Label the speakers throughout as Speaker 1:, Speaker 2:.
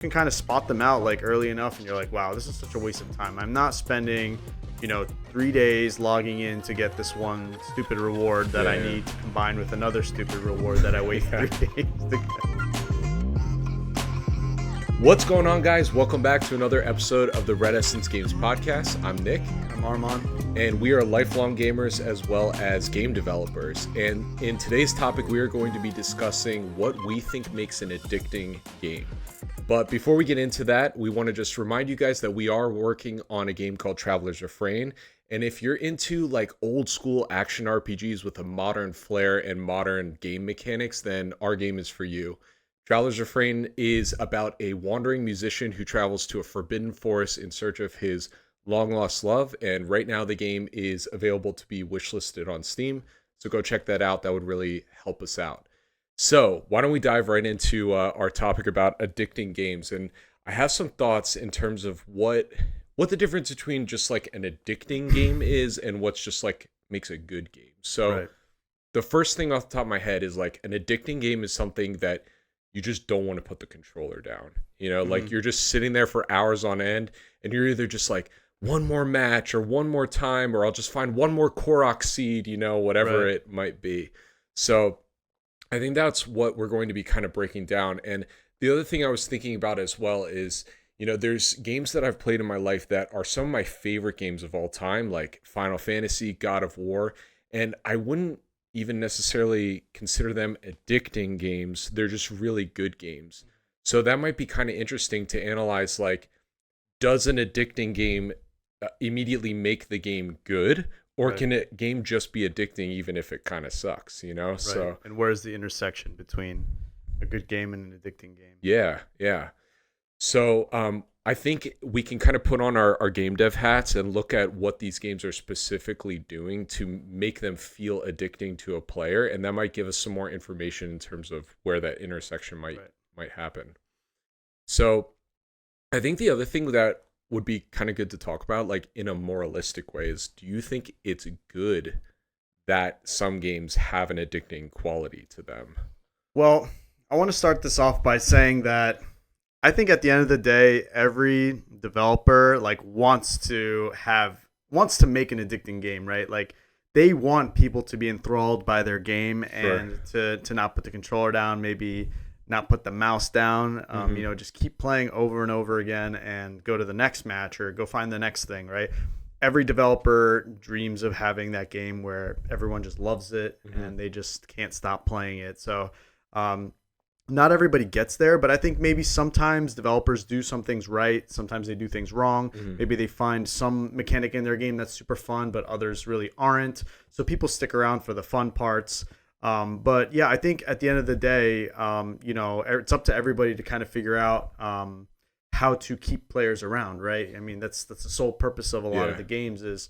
Speaker 1: can kind of spot them out like early enough and you're like, wow, this is such a waste of time. I'm not spending 3 days logging in to get this one stupid reward that I need to combine with another stupid reward that I wait 3 days to get.
Speaker 2: What's going on, guys? Welcome back to another episode of the Red Essence Games podcast. I'm Nick.
Speaker 1: I'm Armand.
Speaker 2: And we are lifelong gamers as well as game developers. And in today's topic, we are going to be discussing what we think makes an addicting game. But before we get into that, we want to just remind you guys that we are working on a game called Traveler's Refrain. And if you're into like old school action RPGs with a modern flair and modern game mechanics, then our game is for you. Traveler's Refrain is about a wandering musician who travels to a forbidden forest in search of his long-lost love, and right now the game is available to be wishlisted on Steam, so go check that out. That would really help us out. So why don't we dive right into our topic about addicting games, and I have some thoughts in terms of what the difference between just like an addicting game is and what's just like makes a good game. So The first thing off the top of my head is like an addicting game is something that you just don't want to put the controller down. Like you're just sitting there for hours on end and you're either just like one more match or one more time, or I'll just find one more Korok seed, whatever it might be. So I think that's what we're going to be kind of breaking down. And the other thing I was thinking about as well is, there's games that I've played in my life that are some of my favorite games of all time, like Final Fantasy, God of War, and I wouldn't even necessarily consider them addicting games. They're just really good games. So that might be kind of interesting to analyze, like, does an addicting game immediately make the game good, or can a game just be addicting even if it kind of sucks, So,
Speaker 1: and where's the intersection between a good game and an addicting game?
Speaker 2: Yeah. So I think we can kind of put on our game dev hats and look at what these games are specifically doing to make them feel addicting to a player, and that might give us some more information in terms of where that intersection might happen. So I think the other thing that would be kind of good to talk about, like in a moralistic way, is do you think it's good that some games have an addicting quality to them?
Speaker 1: Well, I want to start this off by saying that I think at the end of the day, every developer wants to make an addicting game, right? Like they want people to be enthralled by their game and to not put the controller down, maybe not put the mouse down, just keep playing over and over again and go to the next match or go find the next thing, right? Every developer dreams of having that game where everyone just loves it and they just can't stop playing it. So, not everybody gets there, but I think maybe sometimes developers do some things right. Sometimes they do things wrong. Maybe they find some mechanic in their game that's super fun, but others really aren't. So people stick around for the fun parts. But yeah, I think at the end of the day, it's up to everybody to kind of figure out how to keep players around, right? I mean, that's the sole purpose of a lot of the games is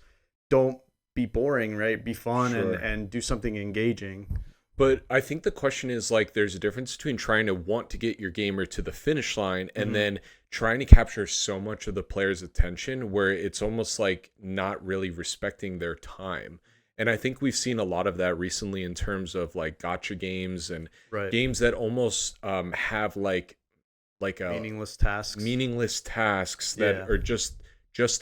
Speaker 1: don't be boring, right? Be fun and do something engaging.
Speaker 2: But I think the question is like there's a difference between trying to want to get your gamer to the finish line and then trying to capture so much of the player's attention where it's almost like not really respecting their time. And I think we've seen a lot of that recently in terms of like Gacha Games and games that almost have like a
Speaker 1: meaningless tasks
Speaker 2: that are just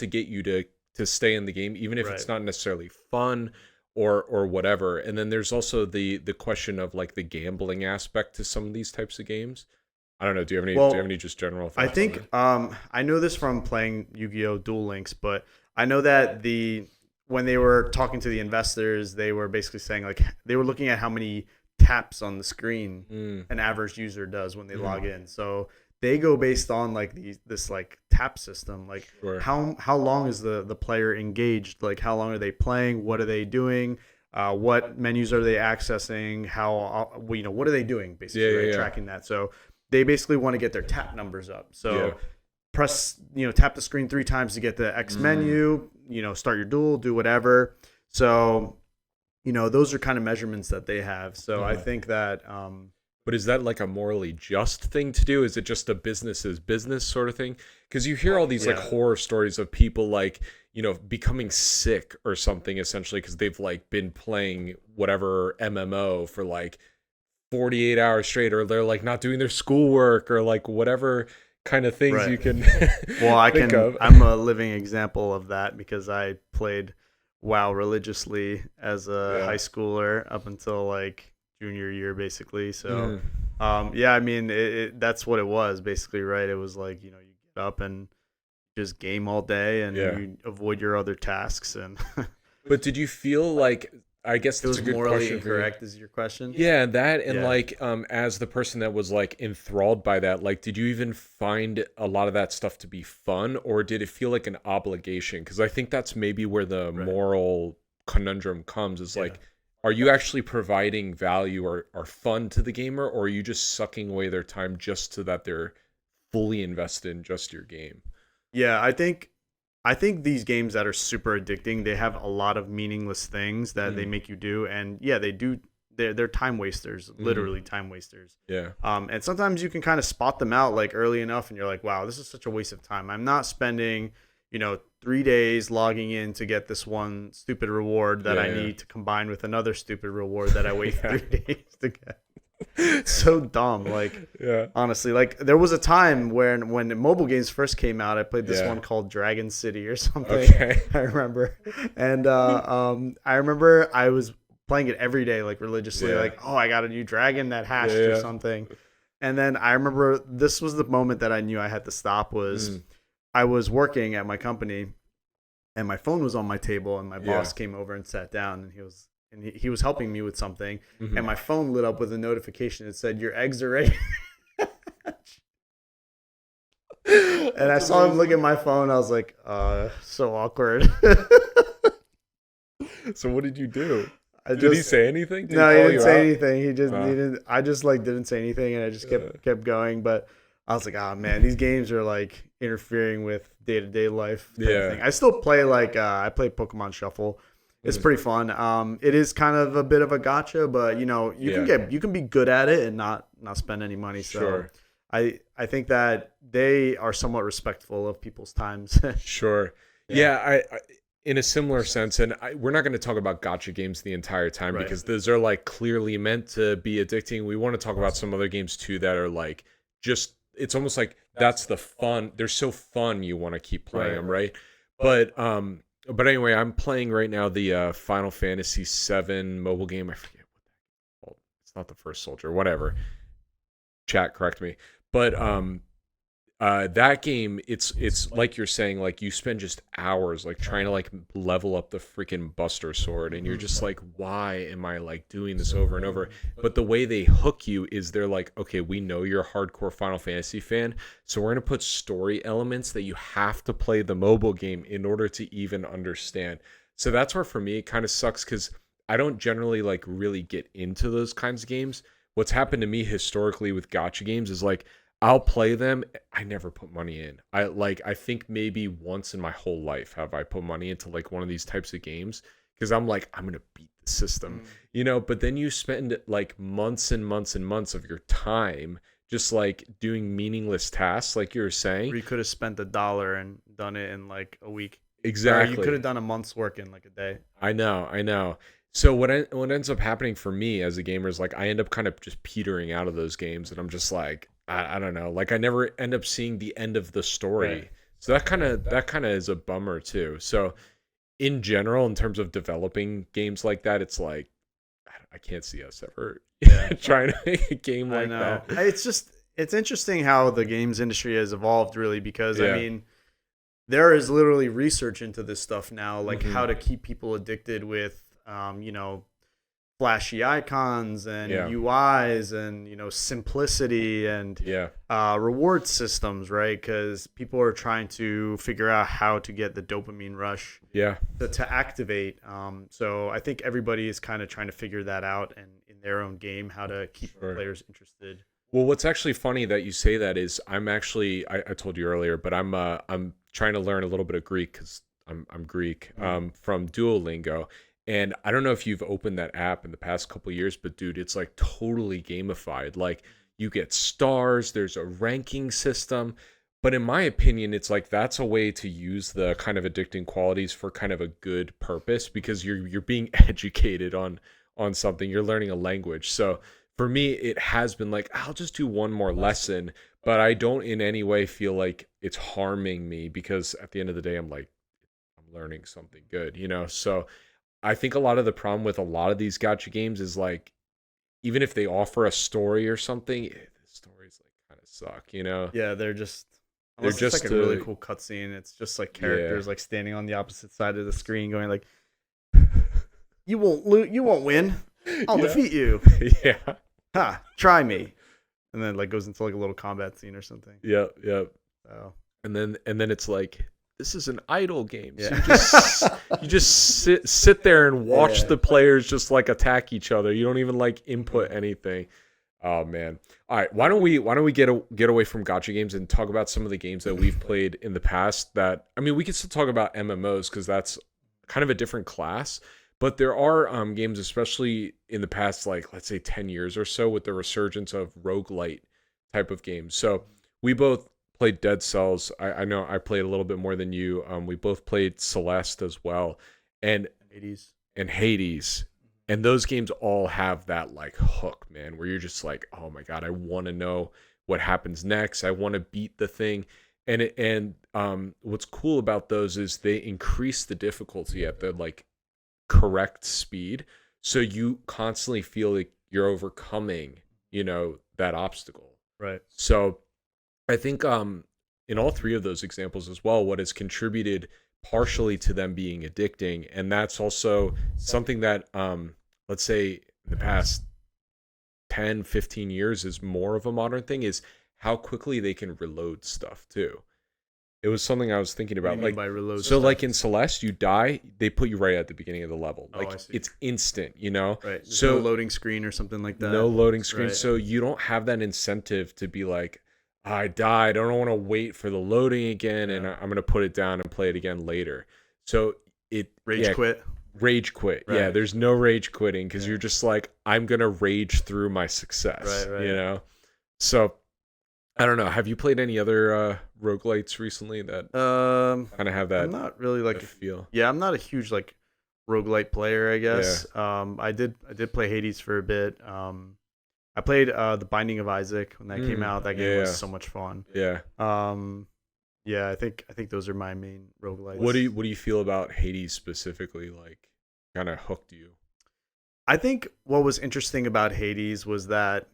Speaker 2: to get you to stay in the game, even if it's not necessarily fun or whatever. And then there's also the question of like the gambling aspect to some of these types of games. I don't know. Do you have any just general thoughts?
Speaker 1: I think I know this from playing Yu-Gi-Oh! Duel Links, but I know that when they were talking to the investors, they were basically saying like they were looking at how many taps on the screen an average user does when they log in. So they go based on like this like tap system, like how long is the player engaged, like how long are they playing, what are they doing, what menus are they accessing, how what are they doing basically, tracking that. So they basically want to get their tap numbers up. So press tap the screen 3 times to get the X menu, start your duel, do whatever. So those are kind of measurements that they have. So I think that
Speaker 2: but is that like a morally just thing to do? Is it just a business is business sort of thing? Because you hear all these like horror stories of people like, becoming sick or something essentially because they've like been playing whatever MMO for like 48 hours straight, or they're like not doing their schoolwork or like whatever kind of things
Speaker 1: Right.
Speaker 2: you can
Speaker 1: Well,
Speaker 2: think of.
Speaker 1: I'm a living example of that because I played WoW religiously as a high
Speaker 2: Yeah.
Speaker 1: schooler up until like junior year, basically. So,
Speaker 2: Mhm.
Speaker 1: yeah, I mean, that's what it was basically, right? It was like, you get up and just game all day and
Speaker 2: Yeah.
Speaker 1: you avoid your other tasks. And
Speaker 2: But did you feel like, I guess
Speaker 1: it
Speaker 2: that's
Speaker 1: was
Speaker 2: a good
Speaker 1: morally
Speaker 2: question for me.
Speaker 1: incorrect, is your question?
Speaker 2: Yeah, that and
Speaker 1: Yeah.
Speaker 2: like as the person that was like enthralled by that, like did you even find a lot of that stuff to be fun or did it feel like an obligation? Because I think that's maybe where the
Speaker 1: Right.
Speaker 2: moral conundrum comes is
Speaker 1: Yeah.
Speaker 2: like are you actually providing value or fun to the gamer or are you just sucking away their time just so that they're fully invested in just your game?
Speaker 1: Yeah, I think these games that are super addicting, they have a lot of meaningless things that they
Speaker 2: Mm,
Speaker 1: make you do, and yeah, they do. They're time wasters,
Speaker 2: mm,
Speaker 1: literally time wasters.
Speaker 2: yeah.
Speaker 1: And sometimes you can kind of spot them out like early enough, and you're like, wow, this is such a waste of time. I'm not spending, 3 days logging in to get this one stupid reward that
Speaker 2: Yeah,
Speaker 1: I
Speaker 2: yeah.
Speaker 1: need to combine with another stupid reward that I wait
Speaker 2: Yeah.
Speaker 1: 3 days to get. It's so dumb. Like,
Speaker 2: Yeah.
Speaker 1: honestly, like there was a time when mobile games first came out, I played this
Speaker 2: Yeah.
Speaker 1: one called Dragon City or something.
Speaker 2: Okay.
Speaker 1: I remember, and I remember I was playing it every day, like religiously.
Speaker 2: Yeah.
Speaker 1: Like, oh, I got a new dragon that
Speaker 2: Yeah,
Speaker 1: hatched or
Speaker 2: yeah.
Speaker 1: something. And then I remember this was the moment that I knew I had to stop. Was
Speaker 2: Mm,
Speaker 1: I was working at my company, and my phone was on my table, and my
Speaker 2: yeah.
Speaker 1: boss came over and sat down, and he was helping me with something, and
Speaker 2: Mhm.
Speaker 1: my phone lit up with a notification that said your eggs are ready. And I
Speaker 2: That's
Speaker 1: saw him look at
Speaker 2: amazing.
Speaker 1: my phone. I was like, so awkward.
Speaker 2: So what did you do?
Speaker 1: I
Speaker 2: Did he
Speaker 1: just
Speaker 2: say anything? Did he
Speaker 1: No, he
Speaker 2: call
Speaker 1: didn't
Speaker 2: you
Speaker 1: say
Speaker 2: out?
Speaker 1: anything. He
Speaker 2: Uh,
Speaker 1: didn't. I just like didn't say anything, and I just
Speaker 2: uh,
Speaker 1: kept going. But I was like, oh man, these games are like interfering with day to day life type of thing.
Speaker 2: yeah.
Speaker 1: I still play like I play Pokemon Shuffle. It's
Speaker 2: Mm,
Speaker 1: pretty fun. It is kind of a bit of a gotcha, but
Speaker 2: yeah.
Speaker 1: you can be good at it and not spend any money. So
Speaker 2: Sure.
Speaker 1: I think that they are somewhat respectful of people's times.
Speaker 2: Sure.
Speaker 1: Yeah.
Speaker 2: Yeah. I in a similar sense, and we're not going to talk about gotcha games the entire time
Speaker 1: Right.
Speaker 2: because those are like clearly meant to be addicting. We want to talk about some other games too that are like just it's almost like that's the fun. They're so fun you want to keep playing
Speaker 1: Right.
Speaker 2: them, right? But anyway, I'm playing right now the Final Fantasy VII mobile game. I forget what that's called. It's not the First Soldier, whatever. Chat, correct me. But that game, it's like you're saying, like you spend just hours like trying to like level up the freaking Buster Sword, and you're just like, why am I like doing this over and over? But the way they hook you is they're like, okay, we know you're a hardcore Final Fantasy fan, so we're gonna put story elements that you have to play the mobile game in order to even understand. So that's where for me it kind of sucks because I don't generally like really get into those kinds of games. What's happened to me historically with gotcha games is like I'll play them. I never put money in. I think maybe once in my whole life have I put money into like one of these types of games because I'm like I'm gonna beat the system,
Speaker 1: Mm.
Speaker 2: But then you spend like months and months and months of your time just like doing meaningless tasks, like you were saying.
Speaker 1: Or you could have spent $1 and done it in like a week. Or you could
Speaker 2: Exactly.
Speaker 1: have done a month's work in like a day.
Speaker 2: I know, I know. So what ends up happening for me as a gamer is like I end up kind of just petering out of those games, and I'm just like I don't know, like I never end up seeing the end of the
Speaker 1: Right.
Speaker 2: story. So that kind of is a bummer too. So in general, in terms of developing games like that, it's like I can't see us ever
Speaker 1: Yeah.
Speaker 2: trying to make a game
Speaker 1: I
Speaker 2: like
Speaker 1: know.
Speaker 2: that.
Speaker 1: It's interesting how the games industry has evolved really because I
Speaker 2: Yeah.
Speaker 1: mean there is literally research into this stuff now, like
Speaker 2: Hmm.
Speaker 1: how to keep people addicted with flashy icons and
Speaker 2: Yeah.
Speaker 1: UIs and simplicity and
Speaker 2: Yeah.
Speaker 1: reward systems, right? Because people are trying to figure out how to get the dopamine rush
Speaker 2: Yeah.
Speaker 1: to activate. So I think everybody is kind of trying to figure that out and in their own game how to keep
Speaker 2: Sure.
Speaker 1: players interested.
Speaker 2: Well, what's actually funny that you say that is I'm actually I told you earlier, but I'm trying to learn a little bit of Greek because I'm Greek from Duolingo, and I don't know if you've opened that app in the past couple of years, but dude, it's like totally gamified. Like you get stars, there's a ranking system, but in my opinion, it's like that's a way to use the kind of addicting qualities for kind of a good purpose because you're being educated on something, you're learning a language, so for me, it has been like, I'll just do one more lesson. but I don't in any way feel like it's harming me, because at the end of the day, I'm like, I'm learning something good, you know? So I think a lot of the problem with a lot of these gacha games is like, even if they offer a story or something, the stories like kind of suck, you know?
Speaker 1: Yeah, they're just
Speaker 2: They're
Speaker 1: unless it's
Speaker 2: just
Speaker 1: like a really cool cutscene, it's just like
Speaker 2: yeah.
Speaker 1: characters like standing on the opposite side of the screen, going like, you won't win. I'll
Speaker 2: Yeah.
Speaker 1: defeat you.
Speaker 2: Yeah.
Speaker 1: Ha! Try me." And then like goes into like a little combat scene or something.
Speaker 2: Yep, yep.
Speaker 1: So
Speaker 2: And then it's like, this is an idle game. So
Speaker 1: yeah,
Speaker 2: you just sit there and watch
Speaker 1: Yeah.
Speaker 2: the players just like attack each other. You don't even like input anything. Oh man. All right, why don't we get away from gacha games and talk about some of the games that we've played in the past that, I mean, we can still talk about MMOs cuz that's kind of a different class, but there are games, especially in the past, like let's say 10 years or so, with the resurgence of roguelite type of games. So we both played Dead Cells. I know I played a little bit more than you. We both played Celeste as well, and
Speaker 1: 80s.
Speaker 2: Hades. And those games all have that like hook, man, where you're just like, oh my god, I want to know what happens next. I want to beat the thing. And what's cool about those is they increase the difficulty at the like correct speed, so you constantly feel like you're overcoming, that obstacle.
Speaker 1: Right.
Speaker 2: So I think in all three of those examples as well, what has contributed partially to them being addicting, and that's also something that let's say in the past 10, 15 years is more of a modern thing, is how quickly they can reload stuff too. It was something I was thinking
Speaker 1: What do
Speaker 2: about.
Speaker 1: you mean
Speaker 2: Like,
Speaker 1: by reload
Speaker 2: so
Speaker 1: stuff?
Speaker 2: like in Celeste, you die, they put you right at the beginning of the level.
Speaker 1: Oh,
Speaker 2: Like
Speaker 1: I see.
Speaker 2: it's instant, you know?
Speaker 1: Right. There's
Speaker 2: So
Speaker 1: no loading screen or something like that.
Speaker 2: no loading screen.
Speaker 1: Right.
Speaker 2: So you don't have that incentive to be like, I died, I don't want to wait for the loading again, and
Speaker 1: Yeah.
Speaker 2: I'm gonna put it down and play it again later. So
Speaker 1: Rage quit.
Speaker 2: rage quit. Yeah,
Speaker 1: Right.
Speaker 2: there's no rage quitting, because
Speaker 1: Yeah.
Speaker 2: you're just like, I'm gonna rage through my success.
Speaker 1: Right.
Speaker 2: So I don't know. Have you played any other roguelites recently that kind of have that,
Speaker 1: I'm not really like
Speaker 2: that feel?
Speaker 1: yeah, I'm not a huge like roguelite player, I guess. I did play Hades for a bit. I played The Binding of Isaac when that came out. That game
Speaker 2: yeah.
Speaker 1: was so much fun.
Speaker 2: Yeah.
Speaker 1: Yeah, I think those are my main roguelites.
Speaker 2: What do you feel about Hades specifically? Like, kind of hooked you?
Speaker 1: I think what was interesting about Hades was that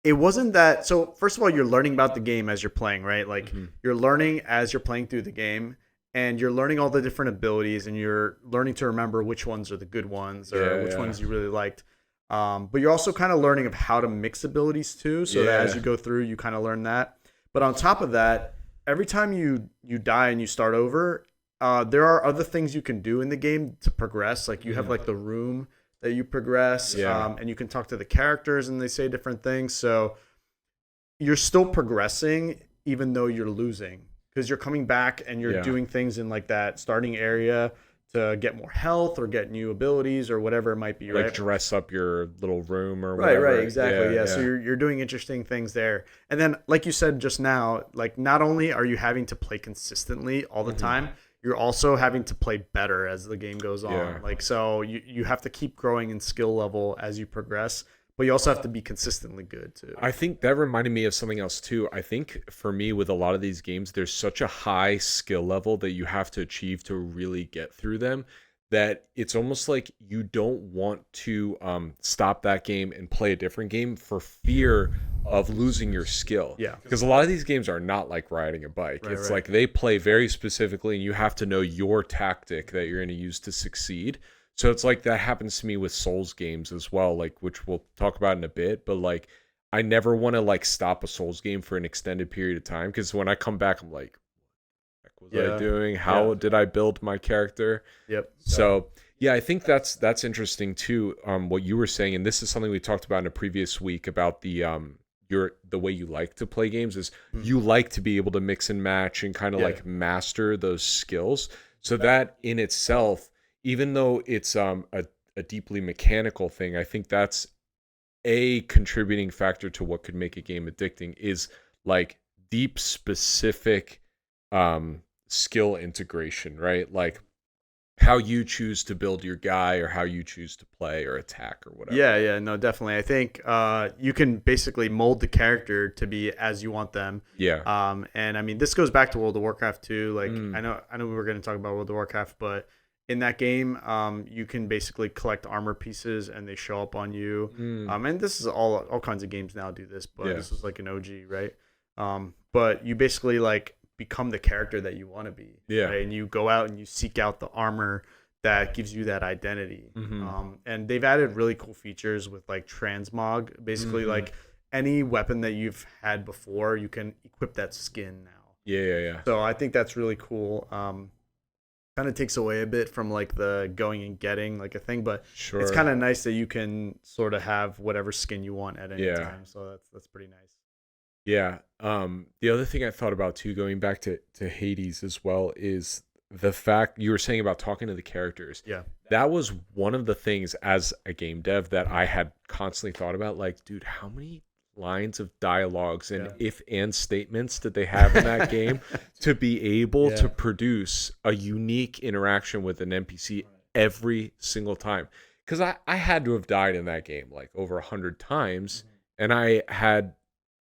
Speaker 1: it wasn't that. So first of all, you're learning about the game as you're playing, right? Like you're learning as you're playing through the game, and you're learning all the different abilities, and you're learning to remember which ones are the good ones or which ones you really liked. But you're also kind of learning of how to mix abilities too, so that as you go through, you kind of learn that. But on top of that, every time you die and you start over, there are other things you can do in the game to progress. Like you have like the room that you progress, and you can talk to the characters and they say different things. So you're still progressing even though you're losing, because you're coming back and you're doing things in like that starting area to get more health or get new abilities or whatever it might be,
Speaker 2: Like
Speaker 1: right?
Speaker 2: dress up your little room or whatever.
Speaker 1: Right, exactly. Yeah. So you're doing interesting things there. And then like you said just now, like not only are you having to play consistently all the time, you're also having to play better as the game goes on.
Speaker 2: Yeah.
Speaker 1: Like so you have to keep growing in skill level as you progress, but you also have to be consistently good too.
Speaker 2: I think that reminded me of something else too. I think for me, with a lot of these games, there's such a high skill level that you have to achieve to really get through them, that it's almost like you don't want to stop that game and play a different game for fear of losing your skill.
Speaker 1: Yeah.
Speaker 2: Because a lot of these games are not like riding a bike.
Speaker 1: Right,
Speaker 2: It's
Speaker 1: right.
Speaker 2: like they play very specifically, and you have to know your tactic that you're going to use to succeed. So it's like that happens to me with Souls games as well, like, which we'll talk about in a bit. But like, I never want to like stop a Souls game for an extended period of time, because when I come back, I'm like, what was I doing? How did I build my character?
Speaker 1: Yep.
Speaker 2: So yeah, I think that's interesting too. What you were saying, and this is something we talked about in a previous week about the way you like to play games, is you like to be able to mix and match and kind of like master those skills. So that in itself, even though it's a deeply mechanical thing, I think that's a contributing factor to what could make a game addicting, is like deep specific skill integration, right? Like how you choose to build your guy or how you choose to play or attack or whatever.
Speaker 1: Yeah, no, definitely. I think you can basically mold the character to be as you want them.
Speaker 2: Yeah.
Speaker 1: And I mean, this goes back to World of Warcraft too. Like,
Speaker 2: Mm.
Speaker 1: I know we were going to talk about World of Warcraft, but in that game, you can basically collect armor pieces and they show up on you. And this is all kinds of games now do this, but
Speaker 2: Yeah.
Speaker 1: this is like an OG, right? But you basically like become the character that you want to be.
Speaker 2: Yeah.
Speaker 1: Right? And you go out and you seek out the armor that gives you that identity. And they've added really cool features with like transmog. Basically, like any weapon that you've had before, you can equip that skin now.
Speaker 2: Yeah.
Speaker 1: So I think that's really cool. Kind of takes away a bit from like the going and getting like a thing, but
Speaker 2: Sure.
Speaker 1: it's kind of nice that you can sort of have whatever skin you want at any
Speaker 2: Yeah.
Speaker 1: time. So that's pretty nice.
Speaker 2: Yeah. The other thing I thought about too, going back to Hades as well, is the fact you were saying about talking to the characters.
Speaker 1: Yeah.
Speaker 2: That was one of the things as a game dev that I had constantly thought about. Like, dude, how many lines of dialogues and if and statements did they have in that game to be able to produce a unique interaction with an NPC every single time? Because I had to have died in that game like over 100 times, and I had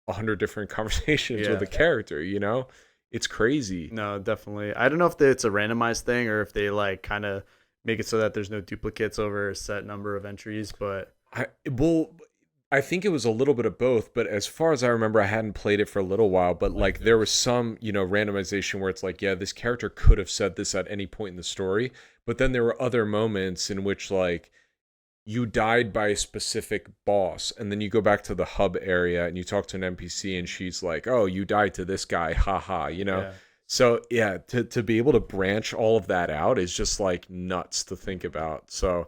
Speaker 2: 100 different conversations with a character, you know? It's crazy.
Speaker 1: No, definitely. I don't know if it's a randomized thing or if they like kind of make it so that there's no duplicates over a set number of entries, but
Speaker 2: I think it was a little bit of both, but as far as I remember, I hadn't played it for a little while, but like there was some, randomization where it's like, yeah, this character could have said this at any point in the story, but then there were other moments in which like you died by a specific boss, and then you go back to the hub area and you talk to an NPC and she's like, oh, you died to this guy, haha, So yeah, to be able to branch all of that out is just like nuts to think about. So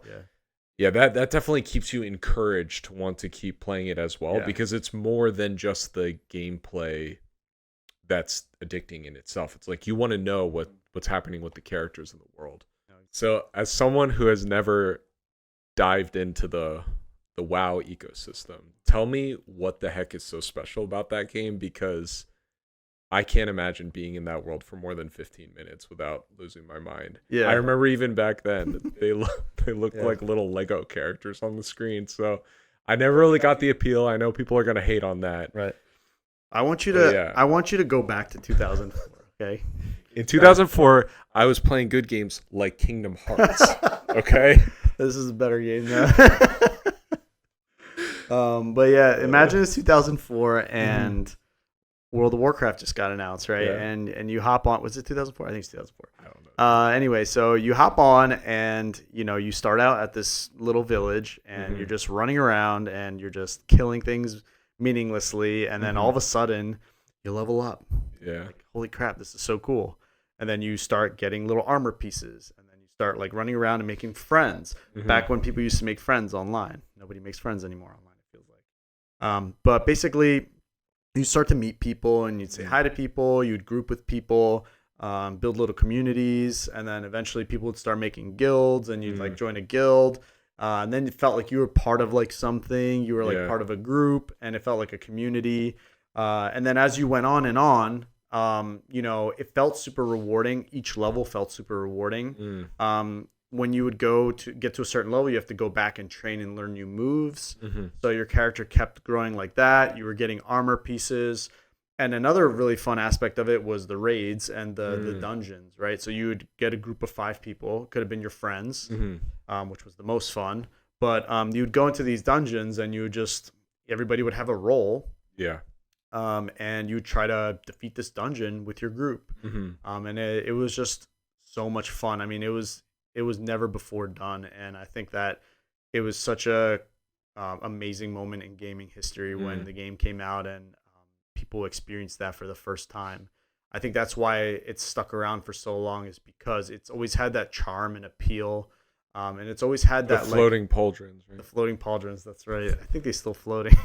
Speaker 2: yeah, that definitely keeps you encouraged to want to keep playing it as well, because it's more than just the gameplay that's addicting in itself. It's like you want to know what's happening with the characters in the world. So as someone who has never dived into the WoW ecosystem, tell me what the heck is so special about that game, because I can't imagine being in that world for more than 15 minutes without losing my mind. I remember even back then they looked like little Lego characters on the screen, so I never really got the appeal. I know people are going to hate on that.
Speaker 1: Right. I want you to go back to 2004, okay?
Speaker 2: In 2004, I was playing good games like Kingdom Hearts. Okay?
Speaker 1: This is a better game now. But yeah, imagine it's 2004 and World of Warcraft just got announced, right?
Speaker 2: Yeah.
Speaker 1: And you hop on. Was it 2004? I think it's 2004.
Speaker 2: I don't know.
Speaker 1: Anyway, so you hop on and you start out at this little village and you're just running around and you're just killing things meaninglessly, and then all of a sudden you level up.
Speaker 2: Yeah.
Speaker 1: Like, holy crap, this is so cool. And then you start getting little armor pieces, and then you start like running around and making friends. Back when people used to make friends online, nobody makes friends anymore online, it feels like. But basically, you start to meet people, and you'd say hi to people. You'd group with people, build little communities, and then eventually people would start making guilds, and you'd like join a guild. And then it felt like you were part of like something. You were like part of a group, and it felt like a community. And then as you went on and on, it felt super rewarding. Each level felt super rewarding. When you would go to get to a certain level, you have to go back and train and learn new moves. So your character kept growing like that. You were getting armor pieces. And another really fun aspect of it was the raids and the dungeons, right? So you would get a group of 5 people, could have been your friends, which was the most fun. But you would go into these dungeons and everybody would have a role.
Speaker 2: Yeah.
Speaker 1: And you try to defeat this dungeon with your group. And it was just so much fun. I mean, it was never before done. And I think that it was such a amazing moment in gaming history when the game came out and people experienced that for the first time. I think that's why it's stuck around for so long, is because it's always had that charm and appeal. And it's always had that
Speaker 2: floating pauldrons, right?
Speaker 1: The floating pauldrons, that's right. I think they're still floating.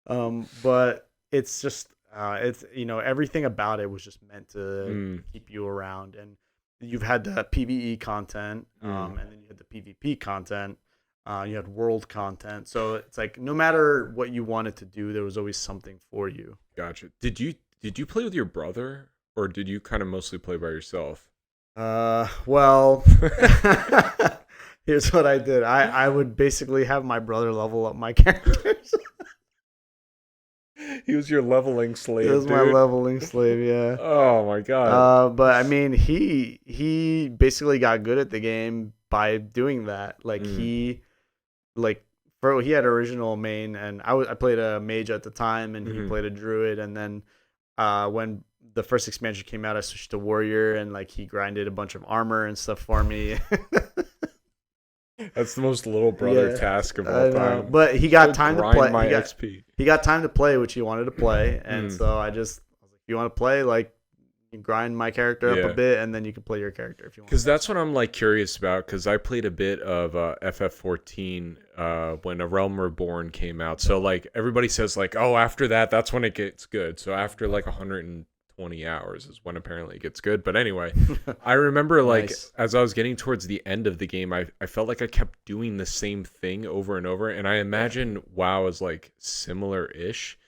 Speaker 1: But it's just everything about it was just meant to keep you around. And you've had the PvE content, and then you had the PvP content, you had world content. So it's like no matter what you wanted to do, there was always something for you.
Speaker 2: Gotcha. Did you play with your brother, or did you kind of mostly play by yourself?
Speaker 1: Well, here's what I did. I would basically have my brother level up my characters.
Speaker 2: He was your leveling slave,
Speaker 1: He was my
Speaker 2: dude.
Speaker 1: leveling slave, yeah.
Speaker 2: Oh my god.
Speaker 1: But I mean, he basically got good at the game by doing that. Like
Speaker 2: Mm.
Speaker 1: like he had original main, and I played a mage at the time, and he
Speaker 2: Mhm.
Speaker 1: played a druid, and then when the first expansion came out, I switched to warrior, and like he grinded a bunch of armor and stuff for me.
Speaker 2: That's the most little brother
Speaker 1: Yeah,
Speaker 2: task of
Speaker 1: I
Speaker 2: all
Speaker 1: know.
Speaker 2: time.
Speaker 1: But he got time to
Speaker 2: Grind
Speaker 1: play.
Speaker 2: my
Speaker 1: He got,
Speaker 2: XP.
Speaker 1: he got time to play, which he wanted to play, and
Speaker 2: Mm.
Speaker 1: so I was like, if you want to play, like, you grind my character up
Speaker 2: Yeah.
Speaker 1: a bit, and then you can play your character if you want.
Speaker 2: Because that's what I'm like curious about. Because I played a bit of FF14 when A Realm Reborn came out. So like everybody says like, oh, after that, that's when it gets good. So after like 120 hours is when apparently it gets good. But anyway, I remember like
Speaker 1: Nice.
Speaker 2: as I was getting towards the end of the game, I felt like I kept doing the same thing over and over. And I imagine WoW is like similar-ish.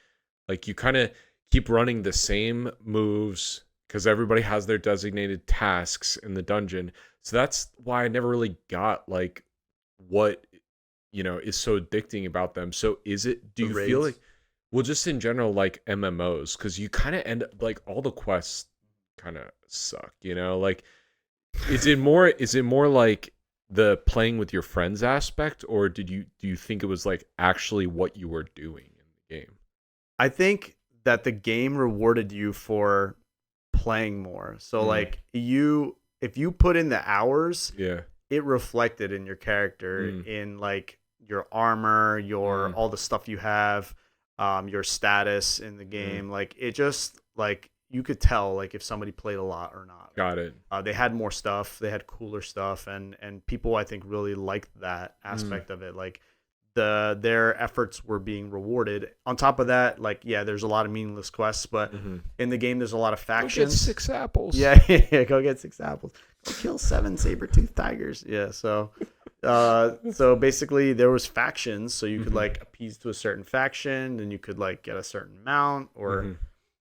Speaker 2: Like you kind of keep running the same moves because everybody has their designated tasks in the dungeon. So that's why I never really got like what is so addicting about them. So do
Speaker 1: The
Speaker 2: you feel
Speaker 1: raids.
Speaker 2: like, well, just in general, like MMOs, because you kind of end up like all the quests kind of suck, like is it more like the playing with your friends aspect, or do you think it was like actually what you were doing in the game?
Speaker 1: I think that the game rewarded you for playing more. So
Speaker 2: Mm.
Speaker 1: like if you put in the hours,
Speaker 2: Yeah.
Speaker 1: it reflected in your character,
Speaker 2: Mm.
Speaker 1: in like your armor, your
Speaker 2: Mm.
Speaker 1: all the stuff you have, your status in the game. Like it just like you could tell like if somebody played a lot or not.
Speaker 2: Got it.
Speaker 1: They had more stuff, they had cooler stuff, and people I think really liked that
Speaker 2: Mm.
Speaker 1: aspect of it. Like their efforts were being rewarded. On top of that, like yeah, there's a lot of meaningless quests, but
Speaker 2: Mhm.
Speaker 1: in the game there's a lot of
Speaker 2: Go get
Speaker 1: factions.
Speaker 2: 6 apples.
Speaker 1: Yeah, yeah, go get 6 apples. Go kill 7 saber-toothed tigers. Yeah, so basically there was factions, so you could
Speaker 2: Mhm.
Speaker 1: like appease to a certain faction, and you could like get a certain mount, or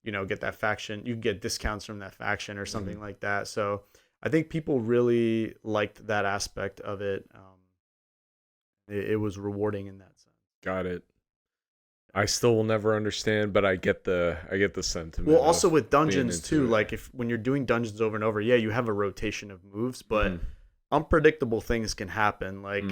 Speaker 2: Mhm.
Speaker 1: get that faction. You could get discounts from that faction or something
Speaker 2: Mhm.
Speaker 1: like that. So I think people really liked that aspect of it. It was rewarding in that sense.
Speaker 2: Got it. I still will never understand, but I get the sentiment.
Speaker 1: Well, also
Speaker 2: of
Speaker 1: with
Speaker 2: being
Speaker 1: dungeons
Speaker 2: into
Speaker 1: too,
Speaker 2: it.
Speaker 1: like if when you're doing dungeons over and over, yeah, you have a rotation of moves, but
Speaker 2: Mhm.
Speaker 1: unpredictable things can happen. Like,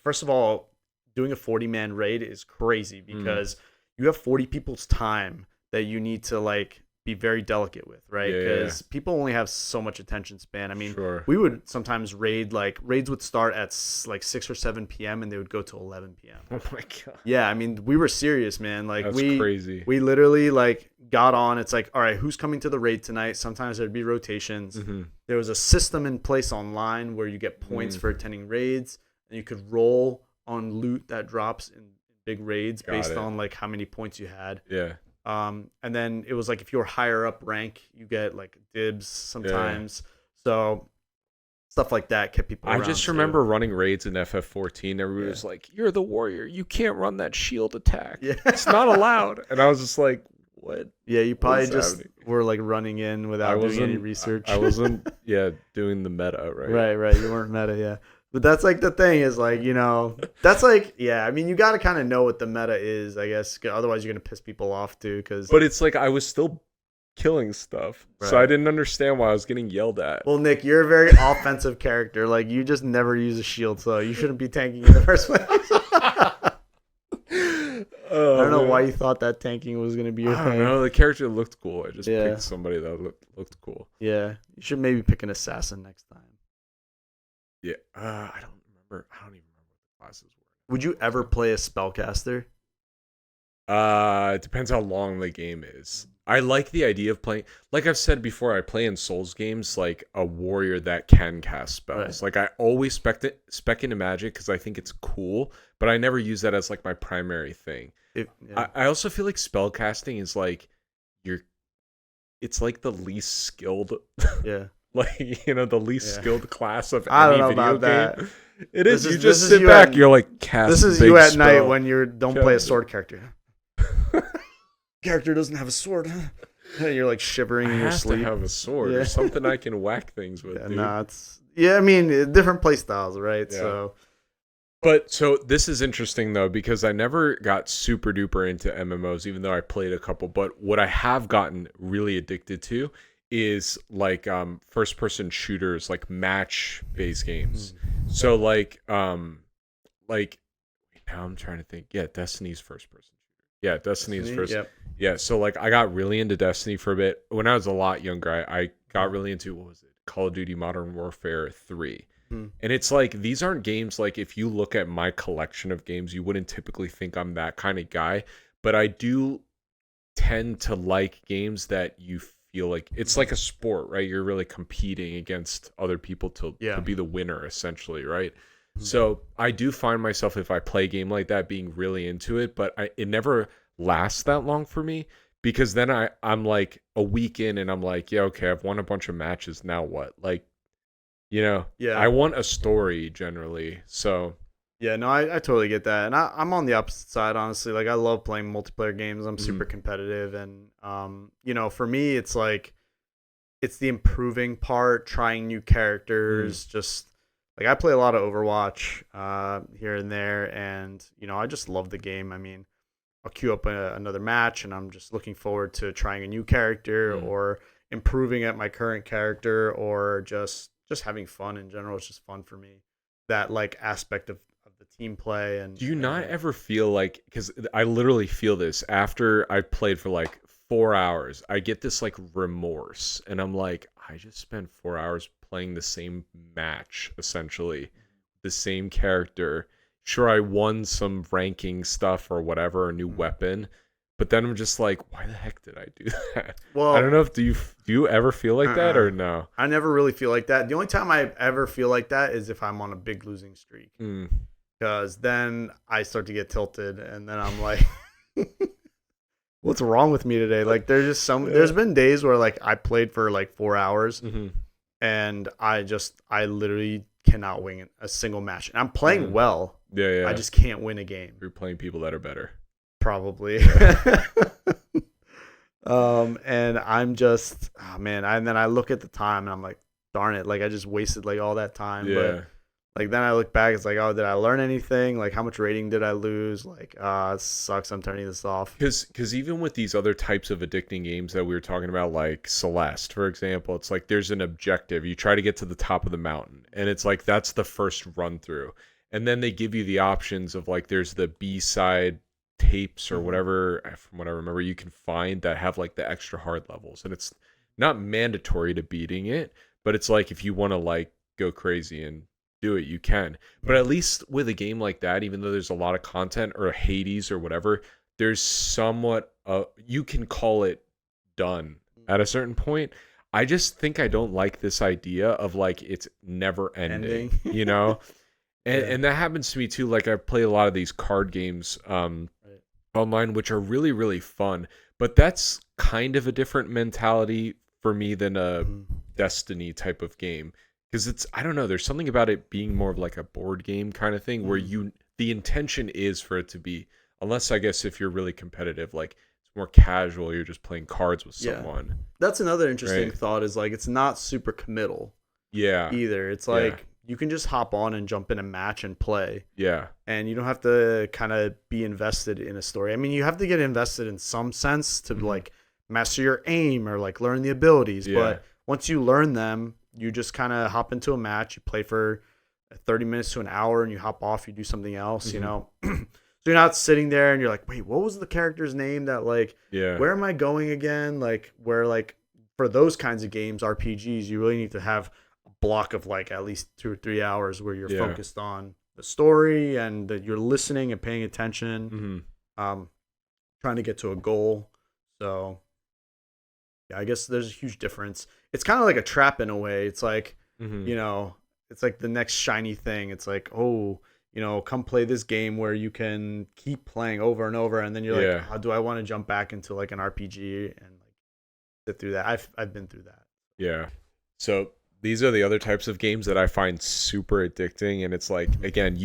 Speaker 1: first of all, doing a 40-man raid is crazy because you have 40 people's time that you need to like be very delicate with, right?
Speaker 2: Yeah, yeah,
Speaker 1: Because people only have so much attention span. I mean,
Speaker 2: Sure.
Speaker 1: we would sometimes raids would start at like 6 or 7 p.m. and they would go to 11 p.m.
Speaker 2: Oh my god.
Speaker 1: Yeah, I mean, we were serious, man. Like
Speaker 2: That's crazy.
Speaker 1: we literally like got on. It's like, all right, who's coming to the raid tonight? Sometimes there'd be rotations.
Speaker 2: Mhm.
Speaker 1: There was a system in place online where you get points
Speaker 2: Mm.
Speaker 1: for attending raids, and you could roll on loot that drops in big raids
Speaker 2: Got
Speaker 1: based
Speaker 2: it.
Speaker 1: on like how many points you had.
Speaker 2: Yeah.
Speaker 1: And then it was like if you're higher up rank, you get like dibs sometimes. So stuff like that kept people
Speaker 2: I
Speaker 1: around
Speaker 2: just
Speaker 1: too.
Speaker 2: remember running raids in FF14. Everybody was like, "You're the warrior. You can't run that shield attack.
Speaker 1: Yeah.
Speaker 2: It's not allowed." And I was just like, "What?"
Speaker 1: Yeah, you probably
Speaker 2: is
Speaker 1: just
Speaker 2: happening?
Speaker 1: were like running in without doing any research.
Speaker 2: I wasn't. Yeah, doing the meta, right?
Speaker 1: Right. You weren't meta, yeah. But that's like the thing is like, that's like, yeah, I mean, you got to kind of know what the meta is, I guess. Otherwise, you're going to piss people off too.
Speaker 2: But it's like I was still killing stuff, so
Speaker 1: Right.
Speaker 2: I didn't understand why I was getting yelled at.
Speaker 1: Well, Nick, you're a very offensive character. Like, you just never use a shield, so you shouldn't be tanking in the first place. I don't know why you thought that tanking was going to be your
Speaker 2: I
Speaker 1: thing.
Speaker 2: don't know. The character looked cool. I just
Speaker 1: Yeah.
Speaker 2: picked somebody that looked cool.
Speaker 1: Yeah, you should maybe pick an assassin next time.
Speaker 2: Yeah. I don't remember. I don't even remember what the classes were.
Speaker 1: Would you ever play a spellcaster?
Speaker 2: It depends how long the game is. I like the idea of playing, like I've said before, I play in Souls games like a warrior that can cast spells.
Speaker 1: Right.
Speaker 2: Like I always spec into magic because I think it's cool, but I never use that as like my primary thing.
Speaker 1: Yeah.
Speaker 2: I also feel like spell casting is like it's like the least skilled,
Speaker 1: Yeah.
Speaker 2: like the least
Speaker 1: Yeah.
Speaker 2: skilled class of
Speaker 1: I don't
Speaker 2: any
Speaker 1: know
Speaker 2: video
Speaker 1: about that.
Speaker 2: game. It is.
Speaker 1: This
Speaker 2: You
Speaker 1: is-
Speaker 2: just
Speaker 1: this is
Speaker 2: sit
Speaker 1: you
Speaker 2: back.
Speaker 1: at-
Speaker 2: You're like cast.
Speaker 1: This is
Speaker 2: big
Speaker 1: you at night
Speaker 2: spell.
Speaker 1: when you don't play a
Speaker 2: Cast-
Speaker 1: sword character. Character doesn't have a sword. You're like shivering
Speaker 2: I
Speaker 1: in your
Speaker 2: have to
Speaker 1: sleep.
Speaker 2: have a sword or
Speaker 1: Yeah.
Speaker 2: something I can whack things with,
Speaker 1: Yeah,
Speaker 2: dude.
Speaker 1: nah, it's I mean, different play styles, right?
Speaker 2: Yeah.
Speaker 1: So
Speaker 2: But so this is interesting though because I never got super duper into MMOs, even though I played a couple. But what I have gotten really addicted to is like first person shooters, like match based games. So like now I'm trying to think. Yeah, Destiny's first person shooter. Yeah, Destiny's
Speaker 1: Destiny,
Speaker 2: first.
Speaker 1: yep.
Speaker 2: Yeah, so like I got really into Destiny for a bit. When I was a lot younger, I got really into what was it? Call of Duty Modern Warfare 3.
Speaker 1: Hmm.
Speaker 2: And it's like these aren't games like if you look at my collection of games, you wouldn't typically think I'm that kind of guy, but I do tend to like games that you feel like it's like a sport, right? You're really competing against other people to
Speaker 1: Yeah.
Speaker 2: be the winner essentially, right?
Speaker 1: Mhm.
Speaker 2: So I do find myself if I play a game like that being really into it, but it never lasts that long for me because then I'm like a week in and I'm like, yeah, okay, I've won a bunch of matches. Now what? Like, I
Speaker 1: Yeah.
Speaker 2: want a story generally. So
Speaker 1: Yeah, no, I totally get that. And I'm on the opposite side, honestly. Like I love playing multiplayer games. I'm super competitive and for me it's like it's the improving part, trying new characters, just like I play a lot of Overwatch here and there and I just love the game. I mean, I'll queue up another match and I'm just looking forward to trying a new character or improving at my current character or just having fun in general. It's just fun for me. That like aspect of the team play and
Speaker 2: do you not ever feel like, because I literally feel this after I played for like 4 hours, I get this like remorse and I'm like, I just spent 4 hours playing the same match, essentially, the same character. Sure, I won some ranking stuff or whatever, a new weapon, but then I'm just like, why the heck did I do that? I don't
Speaker 1: well,
Speaker 2: know if do you ever feel like that or no?
Speaker 1: I never really feel like that. The only time I ever feel like that is if I'm on a big losing streak.
Speaker 2: Mm.
Speaker 1: Because then I start to get tilted and then I'm like what's wrong with me today? Like there's just there's been days where like I played for like 4 hours and I literally cannot win a single match. And I'm playing well.
Speaker 2: Yeah.
Speaker 1: I just can't win a game.
Speaker 2: You're playing people that are better.
Speaker 1: Probably. And I'm just man, and then I look at the time and I'm like, darn it, like I just wasted like all that time.
Speaker 2: Yeah.
Speaker 1: But like then I look back, it's like, oh, did I learn anything? Like how much rating did I lose? Like, it sucks. I'm turning this off.
Speaker 2: Because even with these other types of addicting games that we were talking about, like Celeste, for example, it's like there's an objective. You try to get to the top of the mountain, and it's like that's the first run through. And then they give you the options of like there's the B-side tapes or whatever, from what I remember, you can find that have like the extra hard levels. And it's not mandatory to beating it, but it's like if you want to like go crazy and do it, you can. But at least with a game like that, even though there's a lot of content, or Hades or whatever, there's somewhat you can call it done at a certain point. I just think I don't like this idea of like it's never ending. And that happens to me too. Like I play a lot of these card games online, which are really, really fun, but that's kind of a different mentality for me than a Destiny type of game. Because it's, I don't know, there's something about it being more of like a board game kind of thing where the intention is for it to be, unless I guess if you're really competitive, like it's more casual, you're just playing cards with someone.
Speaker 1: That's another interesting thought is like it's not super committal either. It's like you can just hop on and jump in a match and play. Yeah. And you don't have to kind of be invested in a story. I mean, you have to get invested in some sense to like master your aim or like learn the abilities. But once you learn them, you just kind of hop into a match, you play for 30 minutes to an hour and you hop off, you do something else, so you're not sitting there and you're like, wait, what was the character's name that like, where am I going again? Like where like for those kinds of games, RPGs, you really need to have a block of like at least 2 or 3 hours where you're focused on the story and that you're listening and paying attention, trying to get to a goal. So yeah, I guess there's a huge difference. It's kind of like a trap in a way. It's like, it's like the next shiny thing. It's like, oh, come play this game where you can keep playing over and over. And then you're like, how do I want to jump back into like an RPG and like sit through that? I've been through that.
Speaker 2: Yeah. So these are the other types of games that I find super addicting. And it's like, again,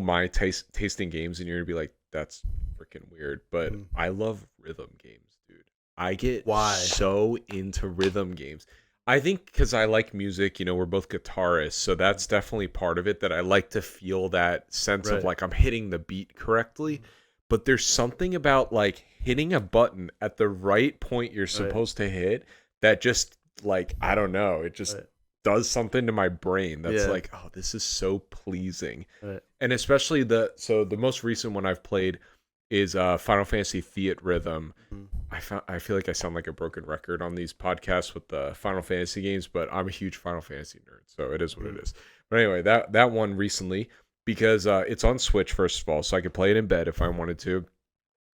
Speaker 2: my tasting games and you're going to be like, that's freaking weird. But I love rhythm games, dude. I get
Speaker 1: Why?
Speaker 2: so into rhythm games. I think because I like music, we're both guitarists, so that's definitely part of it, that I like to feel that sense of
Speaker 1: Right.
Speaker 2: like I'm hitting the beat correctly. But there's something about like hitting a button at the right point you're
Speaker 1: Right.
Speaker 2: supposed to hit that just like, I don't know, it just
Speaker 1: Right.
Speaker 2: does something to my brain that's
Speaker 1: Yeah.
Speaker 2: like, oh, this is so pleasing.
Speaker 1: Right.
Speaker 2: And especially the most recent one I've played is Final Fantasy Theatrhythm.
Speaker 1: Mhm.
Speaker 2: I feel like I sound like a broken record on these podcasts with the Final Fantasy games, but I'm a huge Final Fantasy nerd, so it is what it is. But anyway, that one recently, because it's on Switch first of all, so I could play it in bed if I wanted to,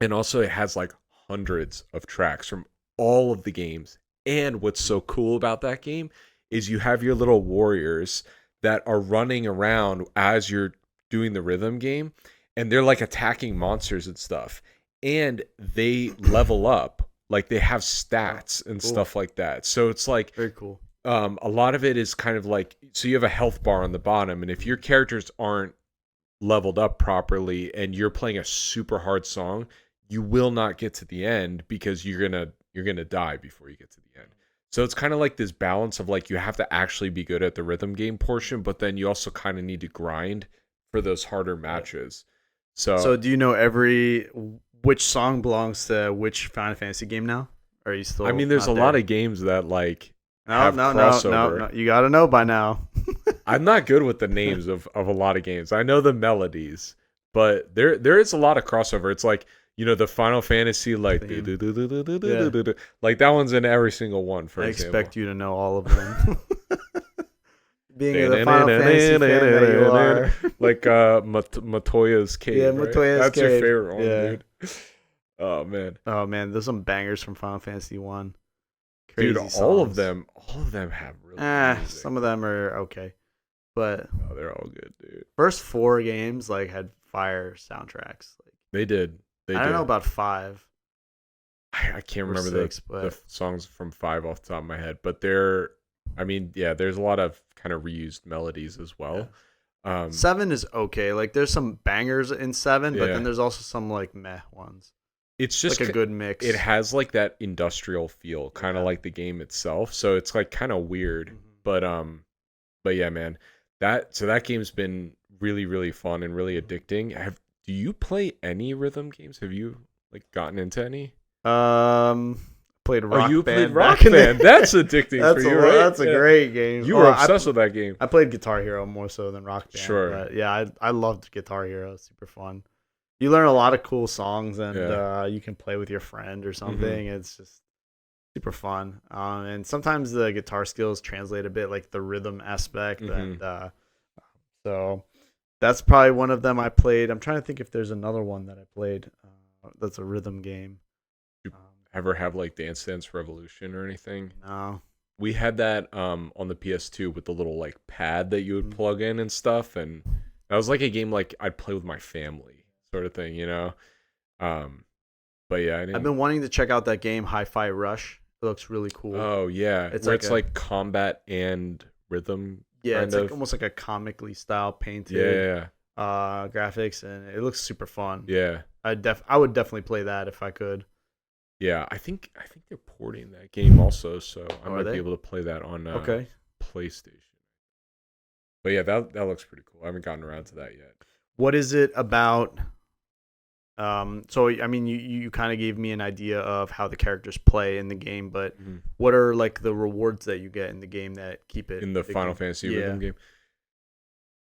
Speaker 2: and also it has like hundreds of tracks from all of the games. And what's so cool about that game is you have your little warriors that are running around as you're doing the rhythm game, and they're like attacking monsters and stuff, and they level up, like they have stats and
Speaker 1: cool.
Speaker 2: stuff like that. So it's like
Speaker 1: Very cool.
Speaker 2: a lot of it is kind of like, so you have a health bar on the bottom, and if your characters aren't leveled up properly and you're playing a super hard song, you will not get to the end because you're gonna die before you get to the end. So it's kind of like this balance of like, you have to actually be good at the rhythm game portion, but then you also kind of need to grind for those harder matches.
Speaker 1: So do you know which song belongs to which Final Fantasy game now? Or are you still?
Speaker 2: I mean, there's a
Speaker 1: not
Speaker 2: lot
Speaker 1: there?
Speaker 2: of games that like
Speaker 1: No,
Speaker 2: have
Speaker 1: no,
Speaker 2: crossover.
Speaker 1: no. You gotta know by now.
Speaker 2: I'm not good with the names of a lot of games. I know the melodies, but there is a lot of crossover. It's like, the Final Fantasy, like like that one's in every single one, for
Speaker 1: I
Speaker 2: example.
Speaker 1: expect you to know all of them. Being the Final Fantasy fan that you are.
Speaker 2: Like Matoya's Cave.
Speaker 1: Yeah,
Speaker 2: Right?
Speaker 1: Matoya's
Speaker 2: That's your
Speaker 1: Cave.
Speaker 2: favorite one,
Speaker 1: Yeah.
Speaker 2: dude. Oh man.
Speaker 1: Oh man, there's some bangers from Final Fantasy 1.
Speaker 2: Dude,
Speaker 1: Crazy
Speaker 2: all of
Speaker 1: songs.
Speaker 2: them have really good music.
Speaker 1: Some of them are okay. But
Speaker 2: Oh, they're all good, dude.
Speaker 1: first 4 games like had fire soundtracks. Like
Speaker 2: They did.
Speaker 1: I don't know about 5.
Speaker 2: I can't
Speaker 1: or
Speaker 2: remember
Speaker 1: 6,
Speaker 2: the
Speaker 1: but
Speaker 2: songs from 5 off the top of my head, but there's a lot of kind of reused melodies as well.
Speaker 1: 7 is okay. Like there's some bangers in 7, but
Speaker 2: Yeah.
Speaker 1: then there's also some like meh ones.
Speaker 2: It's just
Speaker 1: Like a good mix.
Speaker 2: It has like that industrial feel, kind of
Speaker 1: Yeah.
Speaker 2: like the game itself. So it's like kind of weird,
Speaker 1: Mhm.
Speaker 2: but yeah, man, that game's been really, really fun and really addicting. Do you play any rhythm games? Have you like gotten into any?
Speaker 1: Played Rock
Speaker 2: You
Speaker 1: Band.
Speaker 2: played Rock
Speaker 1: back in the-
Speaker 2: Band. That's addicting
Speaker 1: That's
Speaker 2: for you,
Speaker 1: a,
Speaker 2: right?
Speaker 1: That's a
Speaker 2: Yeah.
Speaker 1: great game.
Speaker 2: You were obsessed with that game.
Speaker 1: I played Guitar Hero more so than Rock Band.
Speaker 2: Sure.
Speaker 1: But yeah, I loved Guitar Hero. Super fun. You learn a lot of cool songs, and you can play with your friend or something. It's just super fun. And sometimes the guitar skills translate a bit, like the rhythm aspect, and so that's probably one of them I played. I'm trying to think if there's another one that I played that's a rhythm game.
Speaker 2: Ever have like Dance Dance Revolution or anything?
Speaker 1: No.
Speaker 2: We had that on the PS2 with the little like pad that you would plug in and stuff, and that was like a game like I'd play with my family sort of thing, But yeah,
Speaker 1: I've been wanting to check out that game Hi-Fi Rush. It looks really cool.
Speaker 2: Oh yeah,
Speaker 1: It's
Speaker 2: where
Speaker 1: like
Speaker 2: it's like combat and rhythm.
Speaker 1: Yeah,
Speaker 2: kind
Speaker 1: it's
Speaker 2: of.
Speaker 1: like almost like a comically style painted
Speaker 2: Yeah,
Speaker 1: graphics, and it looks super fun.
Speaker 2: yeah,
Speaker 1: I would definitely play that if I could.
Speaker 2: yeah. I think they're porting that game also, so I
Speaker 1: Are
Speaker 2: might
Speaker 1: they?
Speaker 2: be able to play that on
Speaker 1: Okay.
Speaker 2: PlayStation. But yeah, that looks pretty cool. I haven't gotten around to that yet.
Speaker 1: What is it about? So I mean, you kind of gave me an idea of how the characters play in the game, but what are like the rewards that you get in the game that keep it
Speaker 2: In the
Speaker 1: addicting?
Speaker 2: Final Fantasy rhythm game.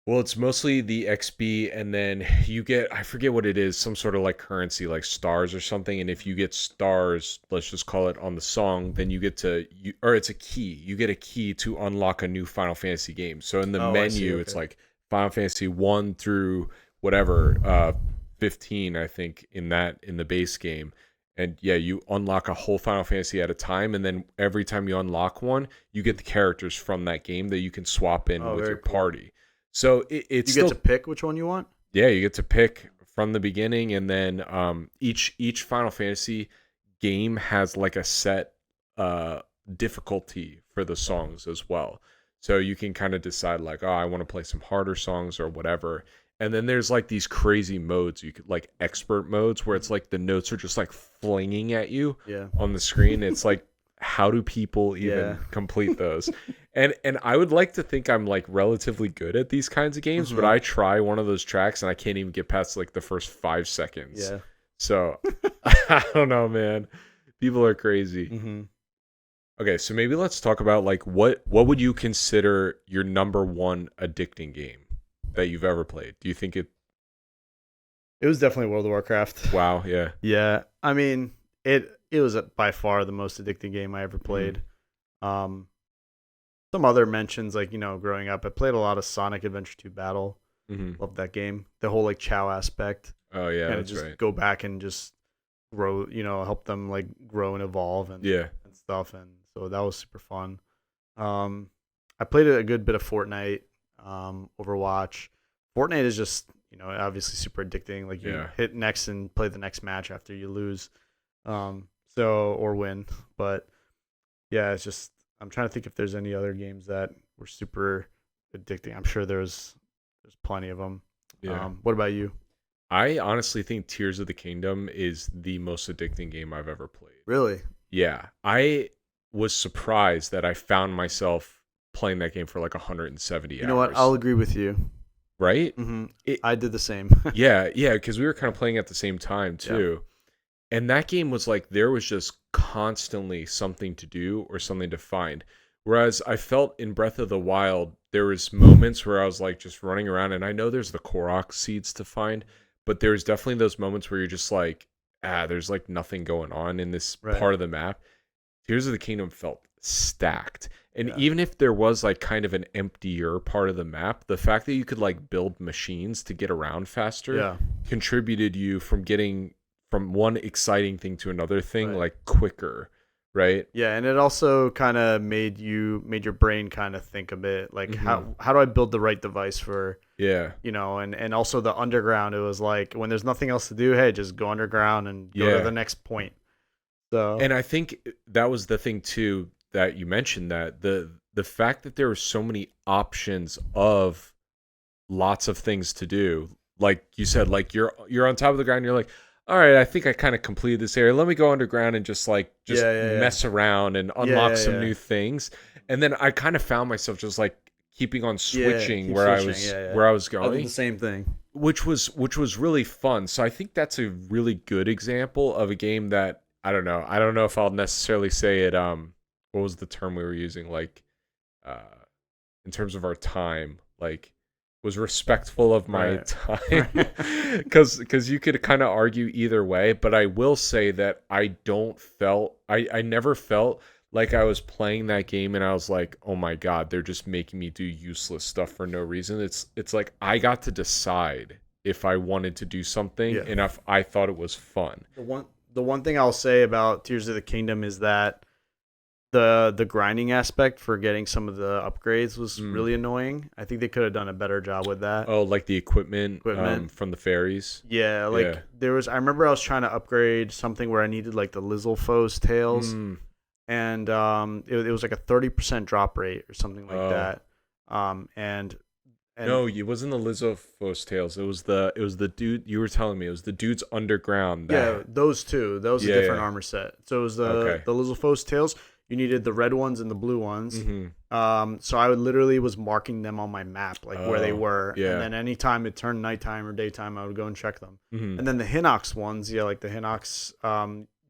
Speaker 2: Well, it's mostly the XP, and then you get, I forget what it is, some sort of like currency, like stars or something. And if you get stars, let's just call it on the song, then you get or it's a key. You get a key to unlock a new Final Fantasy game. So in the menu, it's like Final Fantasy 1 through whatever, 15, I think, in the base game. And yeah, you unlock a whole Final Fantasy at a time, and then every time you unlock one, you get the characters from that game that you can swap in with your party. So it's
Speaker 1: you get to pick which one you want.
Speaker 2: Yeah, you get to pick from the beginning, and then each Final Fantasy game has like a set difficulty for the songs as well. So you can kind of decide like, oh, I want to play some harder songs or whatever. And then there's like these crazy modes you could like expert modes where it's like the notes are just like flinging at you
Speaker 1: Yeah.
Speaker 2: on the screen. It's like, how do people even complete those? And I would like to think I'm like relatively good at these kinds of games, but I try one of those tracks and I can't even get past like the first 5 seconds.
Speaker 1: Yeah.
Speaker 2: So I don't know, man. People are crazy.
Speaker 1: Mm-hmm.
Speaker 2: Okay, so maybe let's talk about like what would you consider your number one addicting game that you've ever played? Do you think it?
Speaker 1: It was definitely World of Warcraft.
Speaker 2: Wow, yeah.
Speaker 1: Yeah, I mean, it was by far the most addicting game I ever played. Some other mentions, like, growing up, I played a lot of Sonic Adventure 2 Battle. Loved that game. The whole like chow aspect.
Speaker 2: Oh yeah,
Speaker 1: and
Speaker 2: that's
Speaker 1: just
Speaker 2: right.
Speaker 1: go back and just grow, help them like grow and evolve and stuff. And so that was super fun. I played a good bit of Fortnite, Overwatch. Fortnite is just, obviously super addicting. Like you hit next and play the next match after you lose, or win. But yeah, it's just, I'm trying to think if there's any other games that were super addicting. I'm sure there's plenty of them.
Speaker 2: Yeah.
Speaker 1: What about you?
Speaker 2: I honestly think Tears of the Kingdom is the most addicting game I've ever played.
Speaker 1: Really?
Speaker 2: Yeah. I was surprised that I found myself playing that game for like 170 hours.
Speaker 1: You know what? I'll agree with you.
Speaker 2: Right?
Speaker 1: Mm-hmm. I did the same.
Speaker 2: yeah, because we were kind of playing at the same time too. Yeah. And that game was like, there was just constantly something to do or something to find. Whereas I felt in Breath of the Wild, there was moments where I was like just running around, and I know there's the Korok seeds to find, but there's definitely those moments where you're just like, there's like nothing going on in this part of the map. Tears of the Kingdom felt stacked. And even if there was like kind of an emptier part of the map, the fact that you could like build machines to get around faster contributed you from getting from one exciting thing to another thing like quicker, right?
Speaker 1: Yeah, and it also kind of made your brain kind of think a bit like how do I build the right device for and also the underground. It was like when there's nothing else to do, hey, just go underground and go to the next point. So
Speaker 2: and I think that was the thing too that you mentioned, that the fact that there were so many options of lots of things to do, like you said, like you're on top of the ground, you're like, all right, I think I kind of completed this area. Let me go underground and just mess around and unlock some new things. And then I kind of found myself just like keeping on switching where I was going.
Speaker 1: I did the same thing,
Speaker 2: which was really fun. So I think that's a really good example of a game that I don't know if I'll necessarily say it. What was the term we were using? Like, in terms of our time, like, was respectful of my time, because you could kind of argue either way. But I will say that I never felt like I was playing that game and I was like, oh my god, they're just making me do useless stuff for no reason. It's like I got to decide if I wanted to do something and if I thought it was fun.
Speaker 1: The one thing I'll say about Tears of the Kingdom is that the grinding aspect for getting some of the upgrades was really annoying. I think they could have done a better job with that.
Speaker 2: Oh, like the equipment from the fairies?
Speaker 1: Yeah, there was, I remember I was trying to upgrade something where I needed like the Lizalfo's tails. And it was like a 30% drop rate or something like that. And
Speaker 2: no, it wasn't the Lizalfo's tails. It was the dude you were telling me. It was the dudes underground.
Speaker 1: Those two. That was a different armor set. So it was the Lizalfo's tails. You needed the red ones and the blue ones. So I literally was marking them on my map, like where they were. And then anytime it turned nighttime or daytime, I would go and check them. And then the Hinox ones, like the Hinox,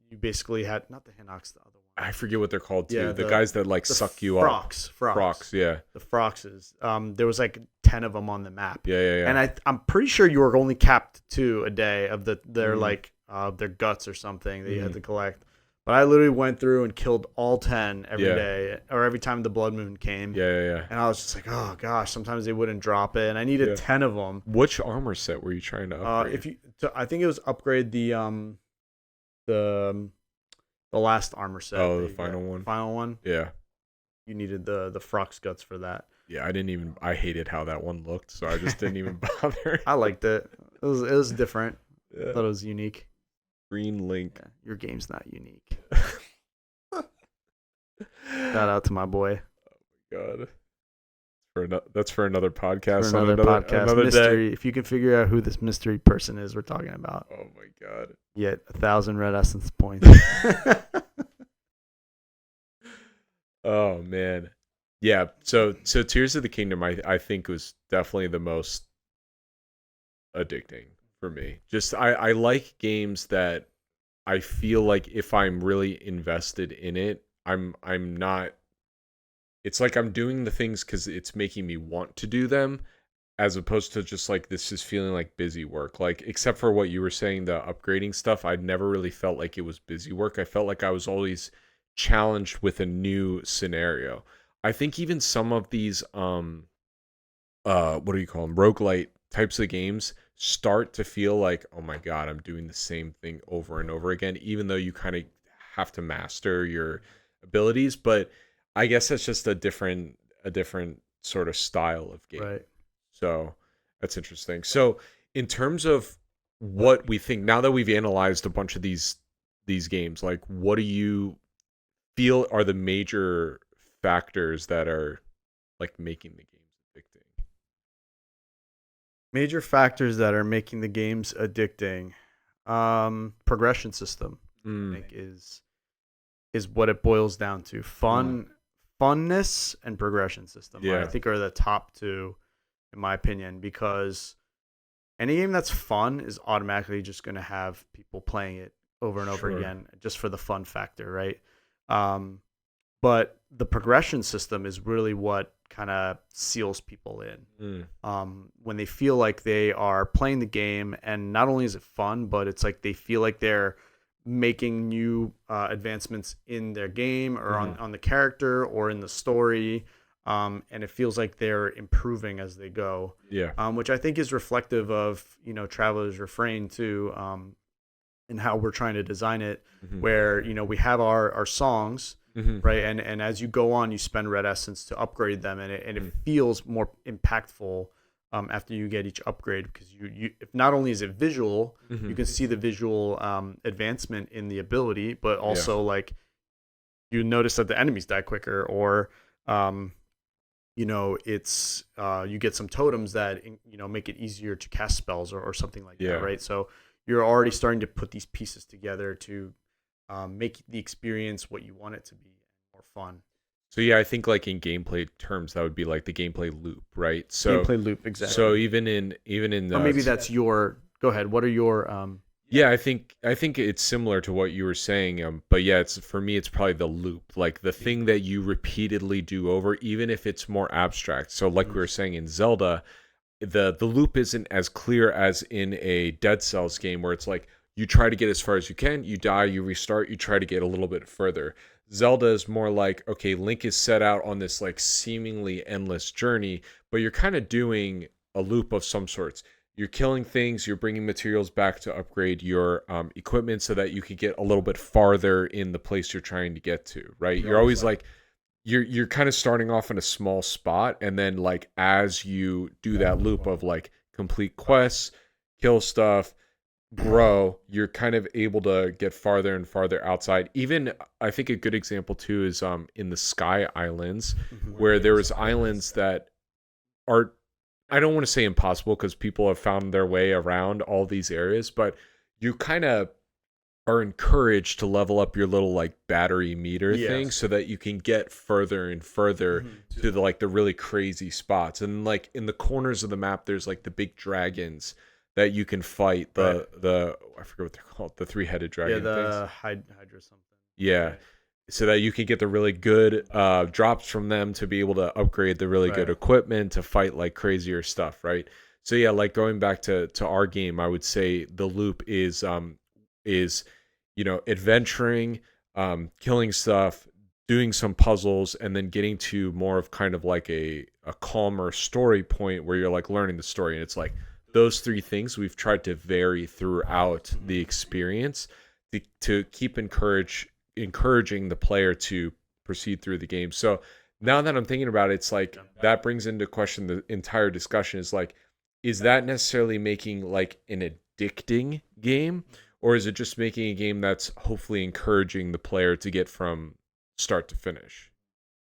Speaker 1: you basically had, not the Hinox, the other one.
Speaker 2: I forget what they're called too. The guys that like suck you up. Frogs, yeah.
Speaker 1: The Froxes. There was like 10 of them on the map.
Speaker 2: Yeah.
Speaker 1: And I'm pretty sure you were only capped 2 a day of their like their guts or something that you had to collect. But I literally went through and killed all 10 every day, or every time the blood moon came.
Speaker 2: Yeah.
Speaker 1: And I was just like, oh gosh, sometimes they wouldn't drop it, and I needed 10 of them.
Speaker 2: Which armor set were you trying to upgrade?
Speaker 1: I think it was upgrade the last armor set.
Speaker 2: Oh, the final one.
Speaker 1: Final one.
Speaker 2: Yeah.
Speaker 1: You needed the Frox guts for that.
Speaker 2: Yeah, I hated how that one looked, so I just didn't even bother.
Speaker 1: I liked it. It was different.
Speaker 2: Yeah.
Speaker 1: I thought it was unique.
Speaker 2: Green Link.
Speaker 1: Yeah, your game's not unique. Shout out to my boy.
Speaker 2: Oh my god. It's That's for another podcast.
Speaker 1: For another podcast.
Speaker 2: Another
Speaker 1: Mystery.
Speaker 2: day.
Speaker 1: If you can figure out who this mystery person is we're talking about,
Speaker 2: Oh my god.
Speaker 1: you get 1,000 red essence points.
Speaker 2: Oh man. Yeah. So Tears of the Kingdom, I think was definitely the most addicting for me. Just I like games that I feel like if I'm really invested in it, I'm not. It's like I'm doing the things because it's making me want to do them, as opposed to just like this is feeling like busy work. Like except for what you were saying, the upgrading stuff, I'd never really felt like it was busy work. I felt like I was always challenged with a new scenario. I think even some of these what do you call them, roguelite types of games start to feel like, oh my god, I'm doing the same thing over and over again, even though you kind of have to master your abilities. But I guess that's just a different sort of style of game.
Speaker 1: Right.
Speaker 2: So that's interesting. So in terms of what we think, now that we've analyzed a bunch of these games, like what do you feel are the major factors that are like making the games addicting?
Speaker 1: Major factors that are making the games addicting. Progression system, I think is what it boils down to. Funness and progression system.
Speaker 2: Yeah.
Speaker 1: I think are the top two, in my opinion, because any game that's fun is automatically just going to have people playing it over and over again, just for the fun factor, right? But the progression system is really what kind of seals people in. When they feel like they are playing the game, and not only is it fun, but it's like they feel like they're making new advancements in their game or on the character or in the story. And it feels like they're improving as they go.
Speaker 2: Yeah.
Speaker 1: Which I think is reflective of, Traveler's Refrain too, and how we're trying to design it, where, we have our songs, right? And as you go on, you spend red essence to upgrade them, and it feels more impactful after you get each upgrade, because you if not only is it visual, you can see the visual advancement in the ability, but also like you notice that the enemies die quicker, or it's you get some totems that make it easier to cast spells or something like that, right? So you're already starting to put these pieces together to make the experience what you want it to be, more fun.
Speaker 2: So yeah, I think like in gameplay terms, that would be like the gameplay loop, right? So
Speaker 1: gameplay loop, exactly.
Speaker 2: So even in
Speaker 1: or maybe that's your. Go ahead. What are your
Speaker 2: Yeah, I think it's similar to what you were saying. But yeah, it's for me, it's probably the loop, like the thing that you repeatedly do over, even if it's more abstract. So like we were saying in Zelda, the loop isn't as clear as in a Dead Cells game, where it's like you try to get as far as you can, you die, you restart, you try to get a little bit further. Zelda is more like, okay, Link is set out on this like seemingly endless journey, but you're kind of doing a loop of some sorts. You're killing things, you're bringing materials back to upgrade your equipment so that you can get a little bit farther in the place you're trying to get to, right? You're always like you're kind of starting off in a small spot, and then like as you do that loop of like complete quests, kill stuff, grow, you're kind of able to get farther and farther outside. Even I think a good example too is in the Sky Islands, where there was islands that are, I don't want to say impossible because people have found their way around all these areas, but you kind of are encouraged to level up your little like battery meter thing so that you can get further and further to the like the really crazy spots. And like in the corners of the map, there's like the big dragons that you can fight, the I forget what they're called, the three-headed dragon things.
Speaker 1: Hydra something.
Speaker 2: Yeah. Right. So that you can get the really good drops from them to be able to upgrade the really good equipment to fight like crazier stuff, right? So yeah, like going back to our game, I would say the loop is adventuring, killing stuff, doing some puzzles, and then getting to more of kind of like a calmer story point where you're like learning the story. And it's like those three things we've tried to vary throughout the experience to keep encouraging the player to proceed through the game. So now that I'm thinking about it, it's like that brings into question the entire discussion is like, is that necessarily making like an addicting game, or is it just making a game that's hopefully encouraging the player to get from start to finish?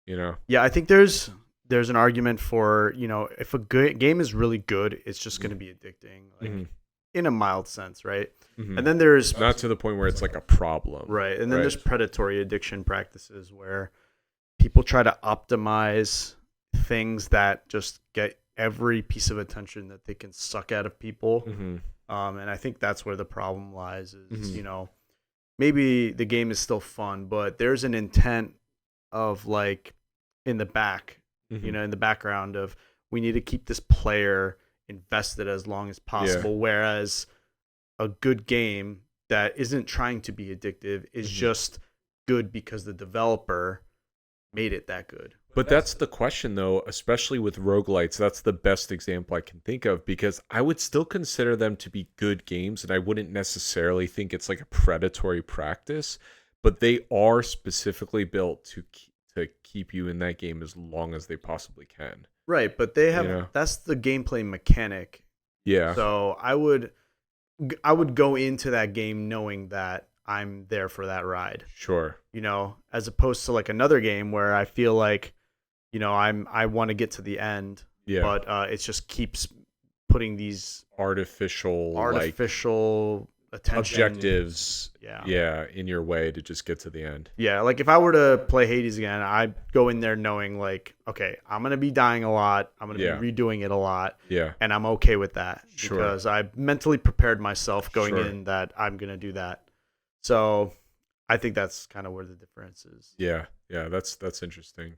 Speaker 1: Yeah, I think there's there's an argument for, if a good game is really good, it's just going to be addicting, like in a mild sense, right? And then there's
Speaker 2: not to the point where it's like a problem,
Speaker 1: right? And then there's predatory addiction practices where people try to optimize things that just get every piece of attention that they can suck out of people. And I think that's where the problem lies is, maybe the game is still fun, but there's an intent of like in the background of we need to keep this player invested as long as possible. Whereas a good game that isn't trying to be addictive is just good because the developer made it that good.
Speaker 2: But that's the question, though, especially with roguelites. That's the best example I can think of, because I would still consider them to be good games, and I wouldn't necessarily think it's like a predatory practice, but they are specifically built to keep you in that game as long as they possibly can.
Speaker 1: Right, but they have that's the gameplay mechanic.
Speaker 2: Yeah.
Speaker 1: So I would go into that game knowing that I'm there for that ride.
Speaker 2: Sure.
Speaker 1: As opposed to like another game where I feel like, I want to get to the end, but it just keeps putting these artificial attention
Speaker 2: objectives in your way to just get to the end.
Speaker 1: Like if I were to play Hades again, I'd go in there knowing like, okay, I'm gonna be dying a lot, I'm gonna be redoing it a lot, and I'm okay with that because I mentally prepared myself going in that I'm gonna do that. So I think that's kind of where the difference is.
Speaker 2: That's interesting.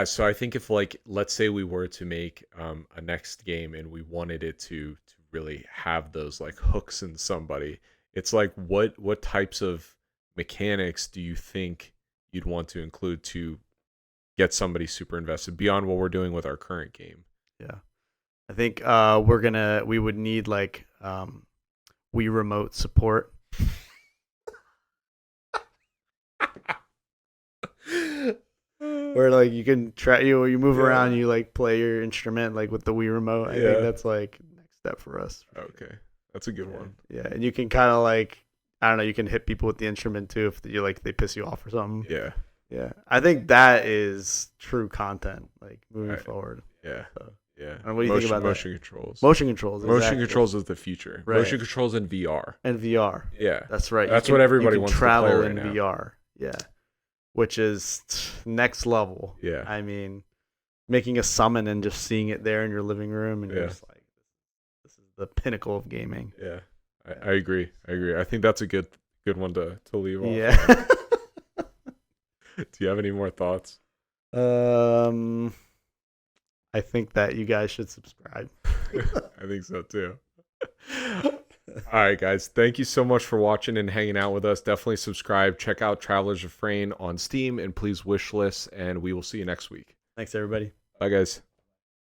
Speaker 2: So I think if, like, let's say we were to make a next game and we wanted it to really have those like hooks in somebody, it's like what types of mechanics do you think you'd want to include to get somebody super invested beyond what we're doing with our current game?
Speaker 1: I think we would need like Wii remote support. Where like you can try you move around, you like play your instrument like with the Wii remote. I think that's like next step for us.
Speaker 2: Okay, that's a good one.
Speaker 1: And you can kind of like, I don't know, you can hit people with the instrument too if you like they piss you off or something. I think that is true content like moving forward. And what do you think about
Speaker 2: motion controls?
Speaker 1: Motion controls.
Speaker 2: Motion controls is the future.
Speaker 1: Right.
Speaker 2: Motion controls in VR.
Speaker 1: That's right.
Speaker 2: That's what everybody wants to play right
Speaker 1: travel in
Speaker 2: now.
Speaker 1: VR. Which is next level. I mean, making a summon and just seeing it there in your living room, and you're just like, this is the pinnacle of gaming.
Speaker 2: I agree. I think that's a good one to leave off. Do you have any more thoughts?
Speaker 1: I think that you guys should subscribe.
Speaker 2: I think so too. All right, guys. Thank you so much for watching and hanging out with us. Definitely subscribe. Check out Traveler's Refrain on Steam, and please wishlist, and we will see you next week.
Speaker 1: Thanks, everybody.
Speaker 2: Bye, guys.